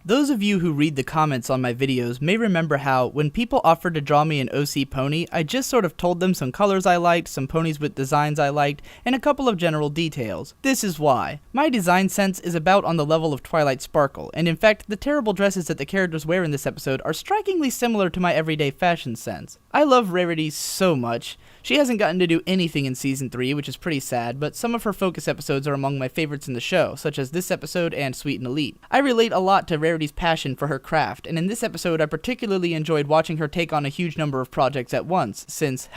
Those of you who read the comments on my videos may remember how, when people offered to draw me an OC pony, I just sort of told them some colors I liked, some ponies with designs I liked, and a couple of general details. This is why. My design sense is about on the level of Twilight Sparkle, and in fact, the terrible dresses that the characters wear in this episode are strikingly similar to my everyday fashion sense. I love Rarity so much. She hasn't gotten to do anything in Season 3, which is pretty sad, but some of her focus episodes are among my favorites in the show, such as this episode and Sweet and Elite. I relate a lot to Rarity's passion for her craft, and in this episode I particularly enjoyed watching her take on a huge number of projects at once, since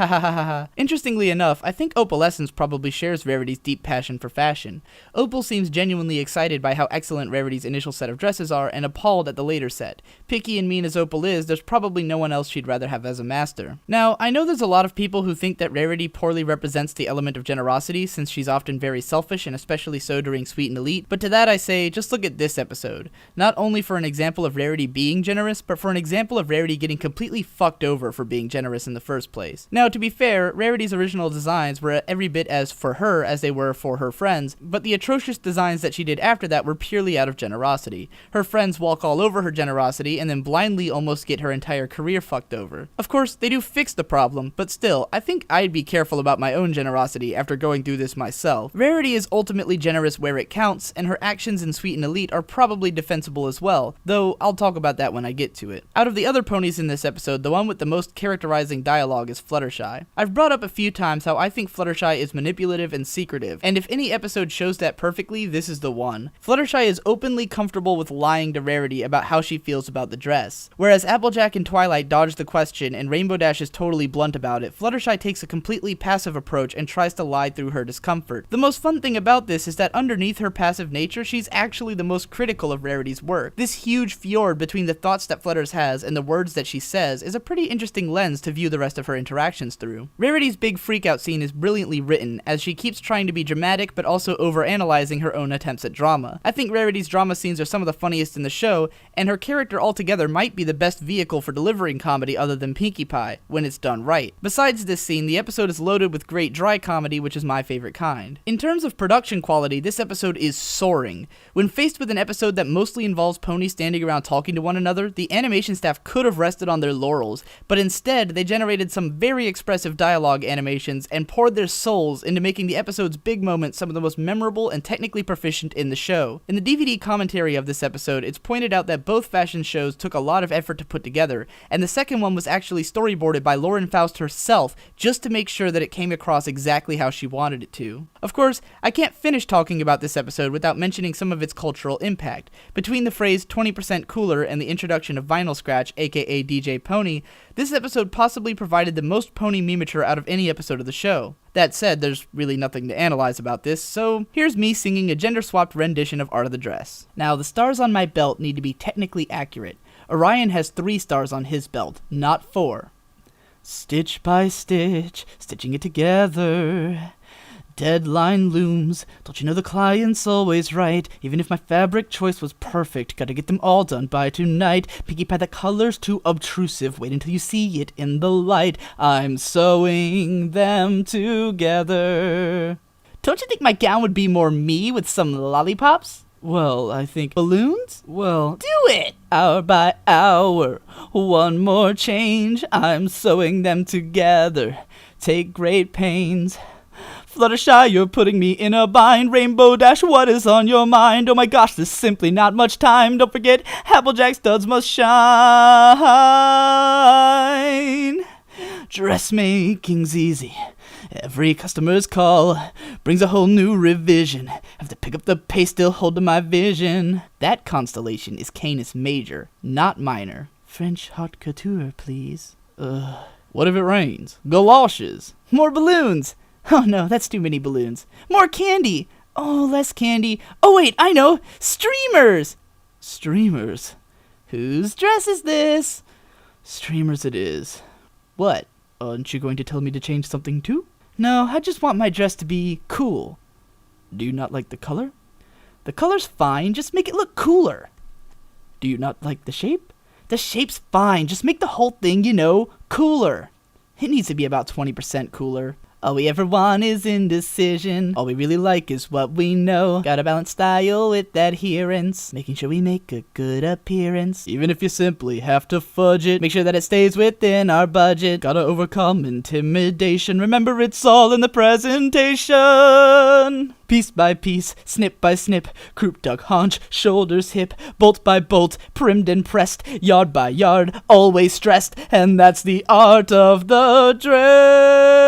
Interestingly enough, I think Opalescence probably shares Rarity's deep passion for fashion. Opal seems genuinely excited by how excellent Rarity's initial set of dresses are, and appalled at the later set. Picky and mean as Opal is, there's probably no one else she'd rather have as a master. Now, I know there's a lot of people who think that Rarity poorly represents the element of generosity, since she's often very selfish, and especially so during Sweet and Elite, but to that I say, just look at this episode. Not only for an example of Rarity being generous, but for an example of Rarity getting completely fucked over for being generous in the first place. Now, to be fair, Rarity's original designs were every bit as for her as they were for her friends, but the atrocious designs that she did after that were purely out of generosity. Her friends walk all over her generosity, and then blindly almost get her entire career fucked over. Of course, they do fix the problem, but still, I think I'd be careful about my own generosity after going through this myself. Rarity is ultimately generous where it counts, and her actions in Sweet and Elite are probably defensible as well, though I'll talk about that when I get to it. Out of the other ponies in this episode, the one with the most characterizing dialogue is Fluttershy. I've brought up a few times how I think Fluttershy is manipulative and secretive, and if any episode shows that perfectly, this is the one. Fluttershy is openly comfortable with lying to Rarity about how she feels about the dress. Whereas Applejack and Twilight dodge the question and Rainbow Dash is totally blunt about it, Fluttershy takes a completely passive approach and tries to lie through her discomfort. The most fun thing about this is that underneath her passive nature, she's actually the most critical of Rarity's work. This huge fjord between the thoughts that Flutters has and the words that she says is a pretty interesting lens to view the rest of her interactions through. Rarity's big freakout scene is brilliantly written, as she keeps trying to be dramatic but also overanalyzing her own attempts at drama. I think Rarity's drama scenes are some of the funniest in the show, and her character altogether might be the best vehicle for delivering comedy other than Pinkie Pie, when it's done right. Besides this scene, the episode is loaded with great dry comedy, which is my favorite kind. In terms of production quality, this episode is soaring. When faced with an episode that mostly involves ponies standing around talking to one another, the animation staff could have rested on their laurels, but instead they generated some very expressive dialogue animations and poured their souls into making the episode's big moments some of the most memorable and technically proficient in the show. In the DVD commentary of this episode, it's pointed out that both fashion shows took a lot of effort to put together, and the second one was actually storyboarded by Lauren Faust herself just to make sure that it came across exactly how she wanted it to. Of course, I can't finish talking about this episode without mentioning some of its cultural impact. Between the phrase 20% cooler and the introduction of Vinyl Scratch, aka DJ Pony, this episode possibly provided the most pony memeture out of any episode of the show. That said, there's really nothing to analyze about this, so here's me singing a gender-swapped rendition of Art of the Dress. Now, the stars on my belt need to be technically accurate. Orion has 3 stars on his belt, not 4. Stitch by stitch, stitching it together. Deadline looms, don't you know the client's always right? Even if my fabric choice was perfect, gotta get them all done by tonight. Pinkie Pie, that color's too obtrusive, wait until you see it in the light. I'm sewing them together. Don't you think my gown would be more me with some lollipops? Well, I think balloons? Well, do it! Hour by hour, one more change. I'm sewing them together, take great pains. Fluttershy, you're putting me in a bind. Rainbow Dash, what is on your mind? Oh my gosh, there's simply not much time. Don't forget, Applejack's studs must shine. Dressmaking's easy. Every customer's call brings a whole new revision. Have to pick up the pace, still hold to my vision. That constellation is Canis Major, not minor. French haute couture, please. What if it rains? Galoshes. More balloons. Oh no, that's too many balloons. More candy! Oh, less candy. Oh wait, I know! Streamers! Streamers? Whose dress is this? Streamers it is. What? Aren't you going to tell me to change something too? No, I just want my dress to be cool. Do you not like the color? The color's fine, just make it look cooler. Do you not like the shape? The shape's fine, just make the whole thing, cooler. It needs to be about 20% cooler. All we ever want is indecision. All we really like is what we know. Gotta balance style with adherence, making sure we make a good appearance. Even if you simply have to fudge it, make sure that it stays within our budget. Gotta overcome intimidation. Remember, it's all in the presentation. Piece by piece, snip by snip, croup, duck, haunch, shoulders, hip, bolt by bolt, primmed and pressed, yard by yard, always stressed, and that's the art of the dress.